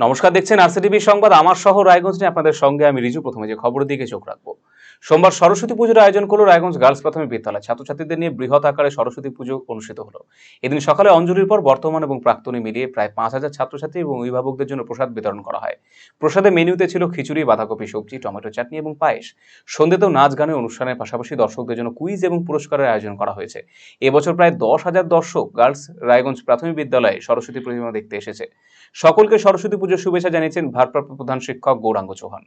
নমস্কার, দেখছেন আরসিটিভি সংবাদ। আমার শহর রায়গঞ্জ নিয়ে আপনাদের সঙ্গে আমি রিজু। প্রথমে যে খবরের দিকে চোখ রাখবো। সোমবার সরস্বতী পুজোর আয়োজন করলো রায়গঞ্জ গার্লস প্রাথমিক বিদ্যালয়। ছাত্রছাত্রীদের নিয়ে বৃহৎ আকারে সরস্বতী পুজো অনুষ্ঠিত হলো। এদিন সকালে অঞ্জলির পর বর্তমান এবং প্রাক্তনী মিলিয়ে প্রায় 5,000 ছাত্রছাত্রী এবং অভিভাবকদের জন্য প্রসাদ বিতরণ করা হয়। প্রসাদে মেনুতে ছিল খিচুড়ি, বাঁধাকপি সবজি, টমেটো চাটনি এবং পায়েস। সন্ধ্যেতেও নাচ গানের অনুষ্ঠানের পাশাপাশি দর্শকদের জন্য কুইজ এবং পুরস্কারের আয়োজন করা হয়েছে। এবছর প্রায় 10,000 দর্শক গার্লস রায়গঞ্জ প্রাথমিক বিদ্যালয়ে সরস্বতী প্রতিমা দেখতে এসেছে। সকলকে সরস্বতী পুজোর শুভেচ্ছা জানিয়েছেন ভারপ্রাপ্ত প্রধান শিক্ষক গৌরাঙ্গ চৌহান।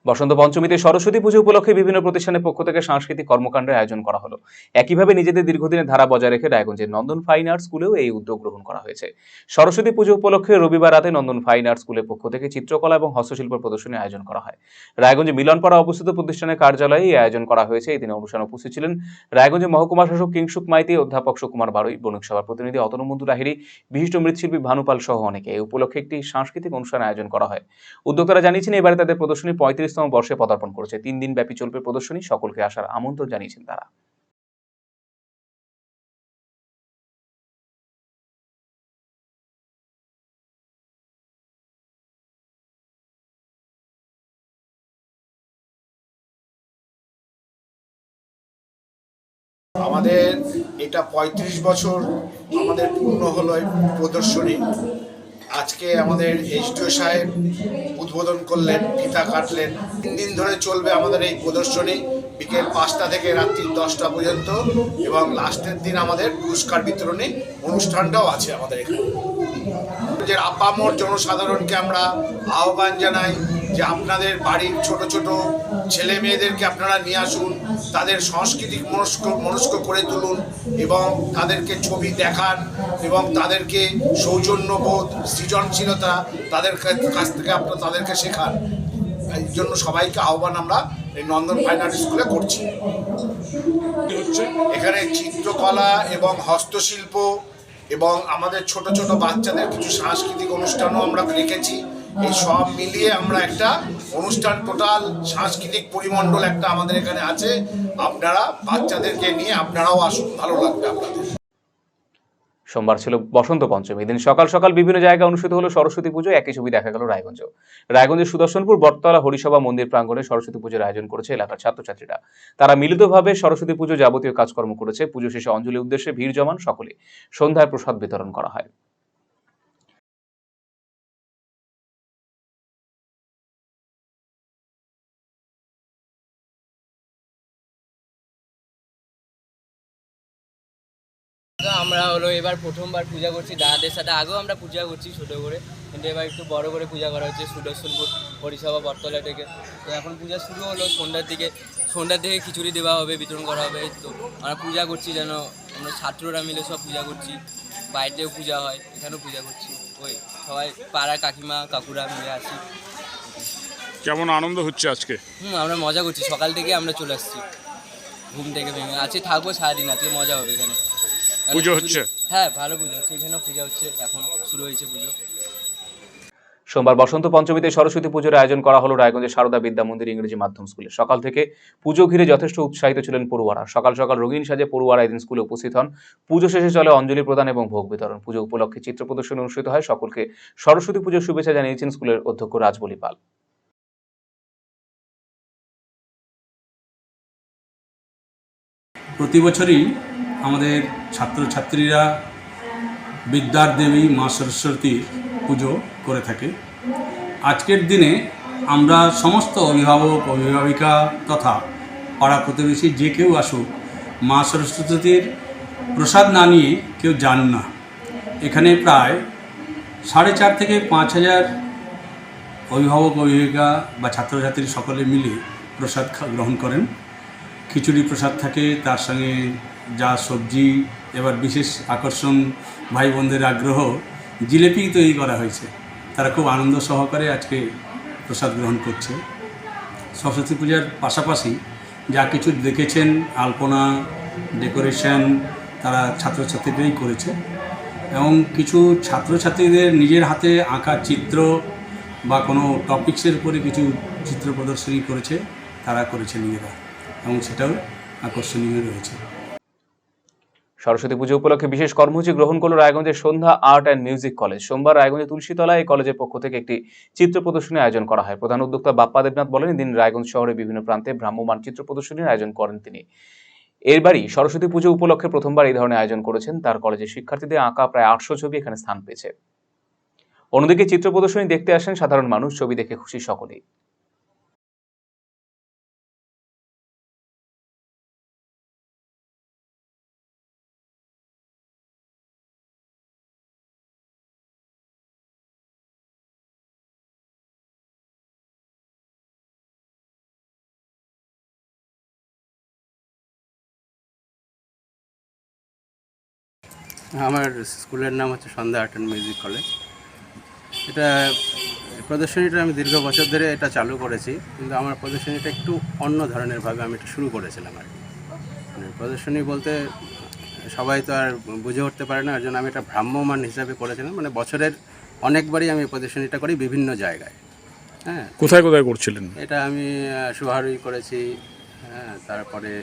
বসন্ত পঞ্চমীতে সরস্বতী পুজো উপলক্ষে বিভিন্ন প্রতিষ্ঠানের পক্ষ থেকে সাংস্কৃতিক কর্মকাণ্ডের আয়োজন করা হলো। একইভাবে নিজেদের দীর্ঘদিনের ধারা বজায় রেখে রায়গঞ্জের নন্দন ফাইন আর্ট স্কুলেও এই উদ্যোগ গ্রহণ করা হয়েছে। সরস্বতী পুজো উপলক্ষে রবিবার রাতে নন্দন ফাইন আর্ট স্কুলের পক্ষ থেকে চিত্রকলা এবং হস্তশিল্প প্রদর্শনী আয়োজন করা হয়। রায়গঞ্জে মিলনপাড়া অবস্থিত প্রতিষ্ঠানের কার্যালয়ে এই আয়োজন করা হয়েছে। এই দিনে অনুষ্ঠানে উপস্থিত ছিলেন রায়গঞ্জের মহকুমা শাসক কিংসুক মাইতি, অধ্যাপক সুকুমার বারুই, বণিক সভার প্রতিনিধি অতনুমুন্দু লাহিড়ী, বিশিষ্ট মৃৎশিল্পী ভানুপাল সহ অনেকে। এই উপলক্ষে একটি সাংস্কৃতিক অনুষ্ঠানের আয়োজন করা হয়। উদ্যোক্তারা জানিয়েছেন এবারে তাদের প্রদর্শনী 35তম বর্ষে পদার্পণ করেছে। 3 দিন ব্যাপী চলবে প্রদর্শনী। সকলকে আসার আমন্ত্রণ জানিয়েছেন তারা। আমাদের এটা 35 বছর আমাদের পূর্ণ হলো এই প্রদর্শনী। আজকে আমাদের এইচডিও সাহেব উদ্বোধন করলেন, ফিতা কাটলেন। 3 দিন ধরে চলবে আমাদের এই প্রদর্শনী, বিকেল 5টা থেকে রাত্রি 10টা পর্যন্ত, এবং লাস্টের দিন আমাদের পুরস্কার বিতরণী অনুষ্ঠানটাও আছে আমাদের এখানে। যে আপামর জনসাধারণকে আমরা আহ্বান জানাই যে আপনাদের বাড়ির ছোট ছোট ছেলে মেয়েদেরকে আপনারা নিয়ে আসুন, তাদের সাংস্কৃতিক মনস্ক করে তুলুন এবং তাদেরকে ছবি দেখান এবং তাদেরকে সৌজন্যবোধ, সৃজনশীলতা তাদের কাছ থেকে আপনারা তাদেরকে শেখান। এই জন্য সবাইকে আহ্বান আমরা এই নন্দন ফাইন আর্ট স্কুলে করছি। এখানে চিত্রকলা এবং হস্তশিল্প এবং আমাদের ছোট ছোট বাচ্চাদের কিছু সাংস্কৃতিক অনুষ্ঠানও আমরা রেখেছি। এই সব মিলিয়ে আমরা একটা অনুষ্ঠান, টোটাল সাংস্কৃতিক পরিমণ্ডল একটা আমাদের এখানে আছে। আপনারা বাচ্চাদেরকে নিয়ে আপনারাও আসুন, ভালো লাগবে আপনাদের। সোমবার ছিল বসন্ত পঞ্চমী। এদিন সকাল সকাল বিভিন্ন জায়গায় অনুষ্ঠিত হলো সরস্বতী পুজো। একই ছবি দেখা গেল রায়গঞ্জেও। রায়গঞ্জের সুদর্শনপুর বটতলা হরিসভা মন্দির প্রাঙ্গণে সরস্বতী পুজোর আয়োজন করেছে এলাকার ছাত্রছাত্রীরা। তারা মিলিতভাবে সরস্বতী পুজো যাবতীয় কাজকর্ম করেছে। পুজো শেষে অঞ্জলি উদ্দেশ্যে ভিড় জমান সকলে। সন্ধ্যায় প্রসাদ বিতরণ করা হয়। আমরা হলো এবার প্রথমবার পূজা করছি দাদাদের সাথে। আগেও আমরা পূজা করছি ছোটো করে, কিন্তু এবার একটু বড় করে পূজা করা হচ্ছে সুদর্শনপুর পরিষেবা বটতলা থেকে। তো এখন পূজা শুরু হলো সন্ধ্যার দিকে খিচুড়ি দেওয়া হবে, বিতরণ করা হবে। তো আমরা পূজা করছি, যেন আমরা ছাত্ররা মিলে সব পূজা করছি। বাইরেও পূজা হয়, এখানেও পূজা করছি। ওই সবাই পাড়ার কাকিমা কাকুরা মিলে আসি। কেমন আনন্দ হচ্ছে আজকে? আমরা মজা করছি, সকাল থেকে আমরা চলে আসছি ঘুম থেকে ভেঙে। আজকে থাকবো সারাদিন, আজকে মজা হবে এখানে। পুজো হচ্ছে? হ্যাঁ, ভালো পুজো হচ্ছে, এখানেও পূজা হচ্ছে, এখন শুরু হয়েছে পুজো। সোমবার বসন্ত পঞ্চমীতে সরস্বতী পুজোর আয়োজন করা হলো রায়গঞ্জের সারদা বিদ্যা মন্দির ইংরেজি মাধ্যম স্কুলে। সকাল থেকে পুজো ঘিরে যথেষ্ট উৎসাহিত ছিলেন পড়ুয়ারা। সকাল সকাল রঙিন সাজে পড়ুয়ারা এদিন স্কুলে উপস্থিত হন। পুজো শেষে চলে অঞ্জলি প্রদান এবং ভোগ বিতরণ। পুজো উপলক্ষে চিত্র প্রদর্শনী অনুষ্ঠিত হয়। সকলকে সরস্বতী পুজোর শুভেচ্ছা জানিয়েছেন স্কুলের অধ্যক্ষ রাজবলি পাল। প্রতি বছরই আমাদের ছাত্রছাত্রীরা বিদ্যার দেবী মা সরস্বতীর পুজো করে থাকে। আজকের দিনে আমরা সমস্ত অভিভাবক, অভিভাবিকা তথা পাড়া প্রতিবেশী যে কেউ আসুক, মা সরস্বতীর প্রসাদ না নিয়ে কেউ যান না। এখানে প্রায় 4,500 থেকে 5,000 অভিভাবক, অভিভাবিকা বা ছাত্রছাত্রী সকলে মিলে প্রসাদ গ্রহণ করেন। খিচুড়ি প্রসাদ থাকে, তার সঙ্গে যা সবজি। এবার বিশেষ আকর্ষণ, ভাই বোনদের আগ্রহ, জিলেপি তৈরি করা হয়েছে। তারা খুব আনন্দ সহকারে আজকে প্রসাদ গ্রহণ করছে। সরস্বতী পূজার পাশাপাশি যা কিছু দেখেছেন, আলপনা, ডেকোরেশন, তারা ছাত্রছাত্রীরাই করেছে। এবং কিছু ছাত্রছাত্রীদের নিজের হাতে আঁকা চিত্র বা কোনো টপিক্সের উপরে কিছু চিত্র প্রদর্শনী করেছে, তারা করেছে নিজেরা, এবং সেটাও আকর্ষণীয় রয়েছে। সরস্বতী পুজো উপলক্ষে বিশেষ কর্মসূচি গ্রহণ করল রায়গঞ্জের সন্ধ্যা আর্ট অ্যান্ড মিউজিক কলেজ। সোমবার রায়গঞ্জের তুলসীতলায় এই কলেজের পক্ষ থেকে একটি চিত্র প্রদর্শনী আয়োজন করা হয়। প্রধান উদ্যোক্তা বাপ্পা দেবনাথ বলেন, এদিন রায়গঞ্জ শহরের বিভিন্ন প্রান্তে ভ্রাম্যমাণ চিত্র প্রদর্শনীর আয়োজন করেন তিনি। এরবারই সরস্বতী পুজো উপলক্ষে প্রথমবার এই ধরনের আয়োজন করেছেন তার কলেজের শিক্ষার্থীদের আঁকা প্রায় 800 ছবি এখানে স্থান পেয়েছে। অন্যদিকে চিত্র প্রদর্শনী দেখতে আসেন সাধারণ মানুষ, ছবি দেখে খুশি সকলেই। আমার স্কুলের নাম হচ্ছে সন্ধ্যা আর্ট অ্যান্ড মিউজিক কলেজ। এটা প্রদর্শনীটা আমি দীর্ঘ বছর ধরে এটা চালু করেছি, কিন্তু আমার প্রদর্শনীটা একটু অন্য ধরনেরভাবে আমি এটা শুরু করেছিলাম আর কি। মানে প্রদর্শনী বলতে সবাই তো আর বুঝে উঠতে পারে না, ওই জন্য আমি এটা ভ্রাম্যমাণ হিসাবে করেছিলাম। মানে বছরের অনেকবারই আমি প্রদর্শনীটা করি বিভিন্ন জায়গায়। হ্যাঁ, কোথায় কোথায় করছিলেন? এটা আমি সুহারুই করেছি, হ্যাঁ, তারপরে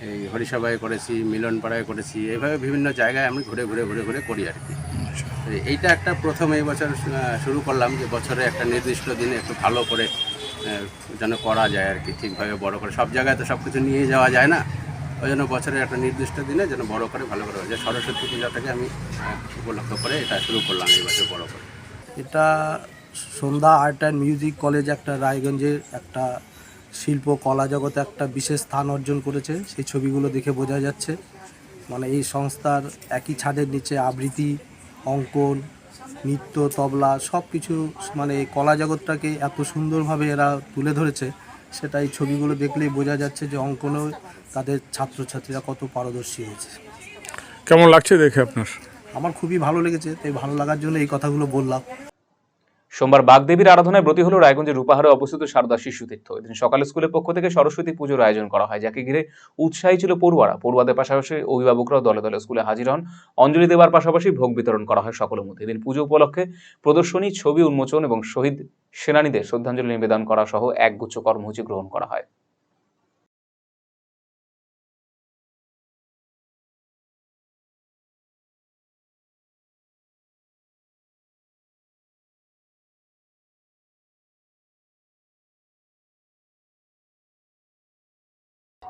এই হরিসভায় করেছি, মিলনপাড়ায় করেছি, এইভাবে বিভিন্ন জায়গায় আমি ঘুরে ঘুরে ঘুরে ঘুরে করি আর কি। তো এইটা একটা প্রথম এই বছর শুরু করলাম যে বছরে একটা নির্দিষ্ট দিনে একটু ভালো করে যেন করা যায় আর কি, ঠিকভাবে বড় করে। সব জায়গায় তো সব কিছু নিয়ে যাওয়া যায় না, ওই জন্য বছরের একটা নির্দিষ্ট দিনে যেন বড় করে ভালো করে হয়। যে সরস্বতী পূজাটাকে আমি উপলক্ষ করে এটা শুরু করলাম এই বছর বড় করে। এটা সন্ধ্যা আর্ট অ্যান্ড মিউজিক কলেজ একটা রায়গঞ্জের একটা শিল্প কলা জগতে একটা বিশেষ স্থান অর্জন করেছে, সেই ছবিগুলো দেখে বোঝা যাচ্ছে। মানে এই সংস্থার একই ছাদের নিচে আবৃত্তি, অঙ্কন, নৃত্য, তবলা সব কিছু, মানে এই কলা জগৎটাকে এত সুন্দরভাবে এরা তুলে ধরেছে, সেটা এই ছবিগুলো দেখলেই বোঝা যাচ্ছে যে অঙ্কনেও তাদের ছাত্রছাত্রীরা কত পারদর্শী হয়েছে। কেমন লাগছে দেখে আপনার? আমার খুবই ভালো লেগেছে, তাই ভালো লাগার জন্য এই কথাগুলো বললাম। সোমবার বাগদেবীর আরাধনায় ব্রতী হল রায়গঞ্জের রূপাহারে অবস্থিত শারদা শিশু তীর্থ। এদিন সকালে স্কুলের পক্ষ থেকে সরস্বতী পুজোর আয়োজন করা হয়, যাকে ঘিরে উৎসাহী ছিল পড়ুয়ারা। পড়ুয়াদের পাশাপাশি অভিভাবকরাও দলে দলে স্কুলে হাজির হন। অঞ্জলি দেওয়ার পাশাপাশি ভোগ বিতরণ করা হয় সকলের মধ্যে। এদিন পুজো উপলক্ষে প্রদর্শনী, ছবি উন্মোচন এবং শহীদ সেনানীদের শ্রদ্ধাঞ্জলি নিবেদন করা সহ একগুচ্ছ কর্মসূচি গ্রহণ করা হয়।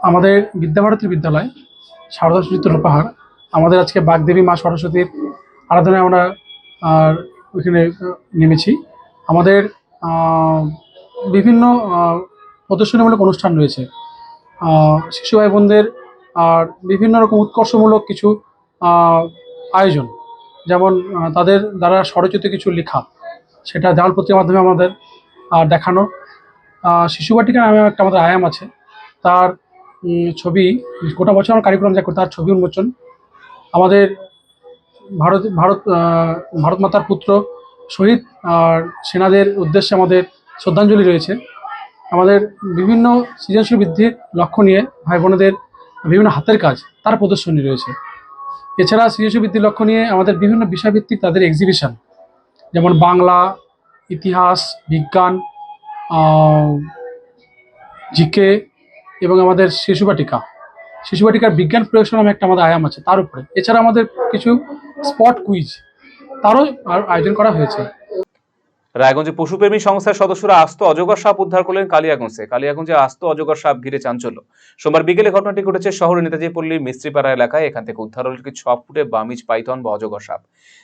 আমাদের বিদ্যাভারতীর বিদ্যালয় শারদা শিশু রূপাহার, আমাদের আজকে বাগদেবী মা সরস্বতীর আরাধনায় আমরা ওইখানে নেমেছি। আমাদের বিভিন্ন প্রদর্শনীমূলক অনুষ্ঠান রয়েছে, শিশু ভাই বোনদের আর বিভিন্ন রকম উৎকর্ষমূলক কিছু আয়োজন, যেমন তাদের দ্বারা স্বরচিত কিছু লেখা, সেটা দেওয়াল পত্রিকার মাধ্যমে আমাদের দেখানো। শিশু বাটিকা নামে একটা আমাদের আয়াম আছে, তার ছবি গোটা বছর আমরা কারিকুলাম যা করি, তার ছবি উন্মোচন। আমাদের ভারত ভারত ভারত মাতার পুত্র শহীদ আর সেনাদের উদ্দেশ্যে আমাদের শ্রদ্ধাঞ্জলি রয়েছে। আমাদের বিভিন্ন সৃজনশীল বৃদ্ধির লক্ষ্য নিয়ে ভাই বোনেদের বিভিন্ন হাতের কাজ, তার প্রদর্শনী রয়েছে। এছাড়া সৃজনশীল বৃদ্ধির লক্ষ্য নিয়ে আমাদের বিভিন্ন বিষয়ভিত্তিক তাদের এক্সিবিশন, যেমন বাংলা, ইতিহাস, বিজ্ঞান, জিকে এবং আমাদের শিশু বাটিকার বিজ্ঞান প্রয়োগশালা নামে একটা আমাদের আয়াম আছে তার উপরে। এছাড়া আমাদের কিছু স্পট কুইজ, তারও আয়োজন করা হয়েছে। রায়গঞ্জে পশুপ্রেমী সংস্থার সদস্যরা আস্ত অজগর সাপ উদ্ধার করলেন কালিয়াগঞ্জে আস্ত অজগর সাপ ঘিরে চাঞ্চল্য। সোমবার বিকেলে ঘটনাটি ঘটেছে শহরের নেতাজি পল্লীর মিস্ত্রিপাড়া এলাকায়। এখান থেকে উদ্ধার হল 6 ফুটের বামিজ পাইথন বা অজগর সাপ।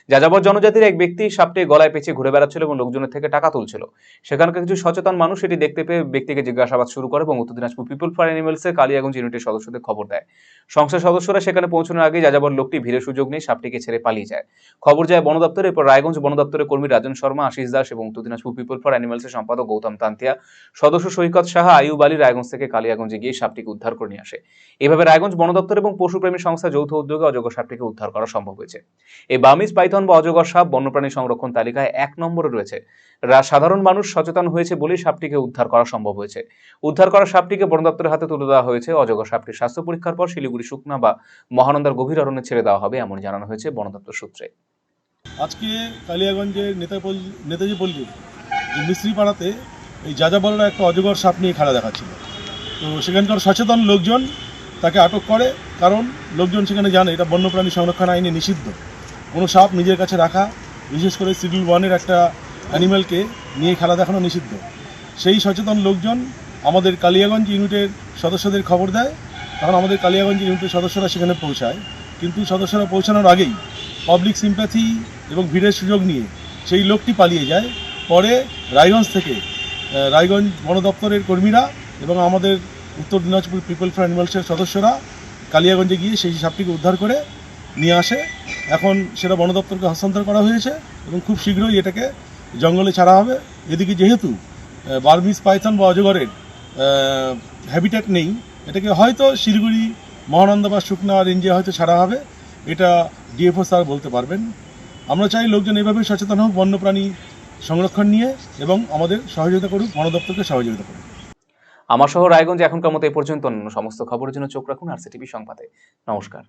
যাযাবর জনজাতির এক ব্যক্তি সাপটি গলায় পেঁচিয়ে ঘুরে বেড়াচ্ছিল এবং লোকজনের থেকে টাকা তুলছিল। সেখানকার কিছু সচেতন মানুষ এটি দেখতে পেয়ে ব্যক্তিকে জিজ্ঞাসাবাদ শুরু করে এবং উত্তর দিনাজপুর পিপল ফর অ্যানিমেলসের কালিয়াগঞ্জ ইউনিটের সদস্যদের খবর দেয়। সংস্থার সদস্যরা সেখানে পৌঁছানোর আগেই যাযাবর লোকটি ভিড়ের সুযোগ নিয়ে সাপটিকে ছেড়ে পালিয়ে যায়। খবর যায় বন দপ্তরে। এরপর রায়গঞ্জ বন দপ্তরের কর্মী রাজন শর্মা, আশিস দাস এবং উত্তর দিনাজপুর পিপল ফর অ্যানিমালসের সম্পাদক গৌতম তান্তিয়া, সদস্য সৈকত সাহা, আইয়ুব আলী রায়গঞ্জ থেকে কালিয়াগঞ্জে গিয়ে সাপটিকে উদ্ধার করে নিয়ে আসে। এভাবে রায়গঞ্জ বন দপ্তর এবং পশুপ্রেমী সংস্থা যৌথ উদ্যোগে অজগর সাপটিকে উদ্ধার করা সম্ভব হয়েছে। এই বার্মিজ পাইথন বা অজগর সাপ বন্যপ্রাণী সংরক্ষণ তালিকায় 1 নম্বরে রয়েছে। সাধারণ মানুষ সচেতন হয়েছে বলেই সাপটিকে উদ্ধার করা সম্ভব হয়েছে। উদ্ধার করা সাপটিকে বন দপ্তরের হাতে তুলে দেওয়া হয়েছে। অজগর সাপটির স্বাস্থ্য পরীক্ষার পর শিলিগুড়ি শুকনা বা মহানন্দার গভীর অরণ্যে ছেড়ে দেওয়া হবে, এমন জানানো হয়েছে বন দপ্তর সূত্রে। আজকে কালিয়াগঞ্জের নেতাজি পল্লীর মিস্ত্রিপাড়াতে এই যাযাবররা একটা অজগর সাপ নিয়ে খেলা দেখাচ্ছিল। তো সেখানকার সচেতন লোকজন তাকে আটক করে, কারণ লোকজন সেখানে জানে এটা বন্যপ্রাণী সংরক্ষণ আইনে নিষিদ্ধ কোনো সাপ নিজের কাছে রাখা, বিশেষ করে শিডিউল 1-এর একটা অ্যানিম্যালকে নিয়ে খেলা দেখানো নিষিদ্ধ। সেই সচেতন লোকজন আমাদের কালিয়াগঞ্জ ইউনিটের সদস্যদের খবর দেয়, তখন আমাদের কালিয়াগঞ্জ ইউনিটের সদস্যরা সেখানে পৌঁছায়। কিন্তু সদস্যরা পৌঁছানোর আগেই পাবলিক সিম্প্যাথি এবং ভিড়ের সুযোগ নিয়ে সেই লোকটি পালিয়ে যায়। পরে রায়গঞ্জ থেকে রায়গঞ্জ বন দপ্তরের কর্মীরা এবং আমাদের উত্তর দিনাজপুর পিপল ফর অ্যানিমালসের সদস্যরা কালিয়াগঞ্জে গিয়ে সেই সাপটিকে উদ্ধার করে নিয়ে আসে। এখন সেটা বন দপ্তরকে হস্তান্তর করা হয়েছে এবং খুব শীঘ্রই এটাকে জঙ্গলে ছাড়া হবে। এদিকে যেহেতু বার্মিজ পাইথন বা অজগরের হ্যাবিট্যাট নেই, এটাকে হয়তো শিলিগুড়ি, মহানন্দা বা শুকনা রেঞ্জে হয়তো ছাড়া হবে, এটা ডিএফও স্যার বলতে পারবেন। আমরা চাই লোকজন এভাবে সচেতন হোক বন্যপ্রাণী সংরক্ষণ নিয়ে এবং আমাদের সহযোগিতা করুক, বন দপ্তরকে সহযোগিতা করুক। আমার শহর রায়গঞ্জ এখনকার মতো এ পর্যন্ত। অন্য সমস্ত খবরের জন্য চোখ রাখুন RCTV সংবাদে। নমস্কার।